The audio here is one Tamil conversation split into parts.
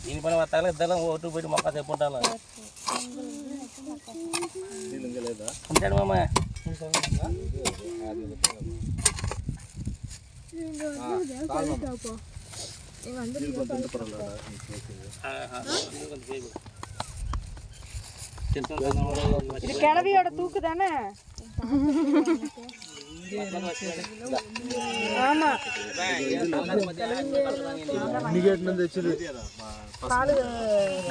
ini pada matangnya dalam waktu beri makan saya pun dalam. Kencang mama. இது கிழவியோட தூக்கு தானே? ஆமா பால்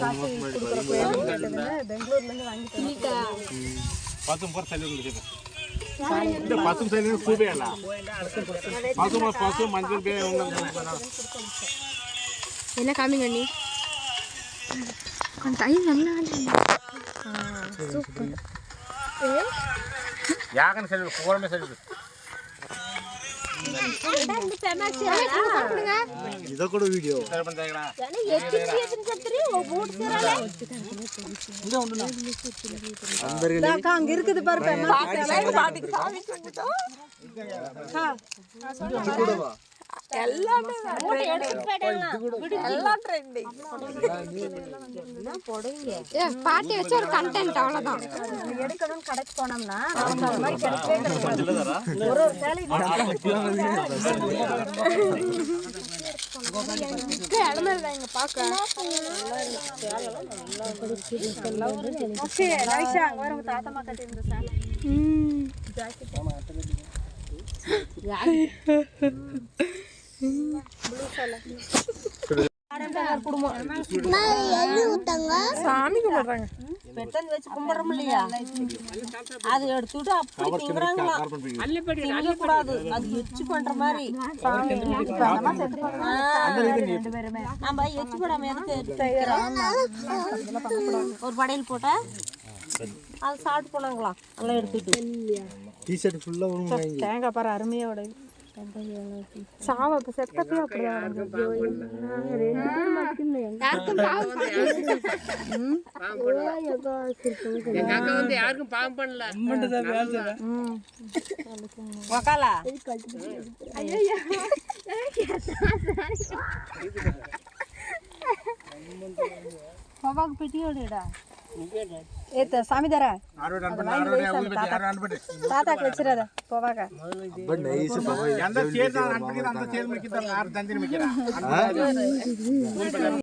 காசு கொடுக்குற பெங்களூர்ல இருந்து வாங்கிட்டு என்ன காமிங்க நீ டைம் நல்லா சூப்பர் யாகன சரி கோரமே சரி இத கூட வீடியோ சரி பண்றீங்களா அங்க இருக்குது பாரு பாட்டி வச்ச ஒரு கண்டென்ட் அவ்வளவுதான். எடுக்கணும்னு கடைக்கு போனோம்னா நமக்கு அது மாதிரி கிடைக்கவே கிடையாது. ஒரு சேலை தாத்தமா கட்டி இருந்த சேலை சாமி கும்பிடுறாங்க. பெட்டன் வச்சு கும்பிடுறோம் இல்லையா, அது எடுத்துட்டு அப்படி திங்குறாங்களா கூடாது. அது எச்சு பண்ற மாதிரி நம்ம எச்சு போடாம எதுக்கு ஒரு படையல் போட்டா அது சாப்பிட்டு போனாங்களா எல்லாம் எடுத்துட்டு டீ-ஷர்ட் ஃபுல்லா உருவாங்க. தேங்காய் பாரு அருமையா உடையுது. சாவ இப்ப செத்தப்பே அப்படிதான் யாருக்கும் பாவம் பண்ணல. பெட்டியோடா ஏத்த சாமி தர தாத்தாக்கு வச்சிடாத போவாங்க.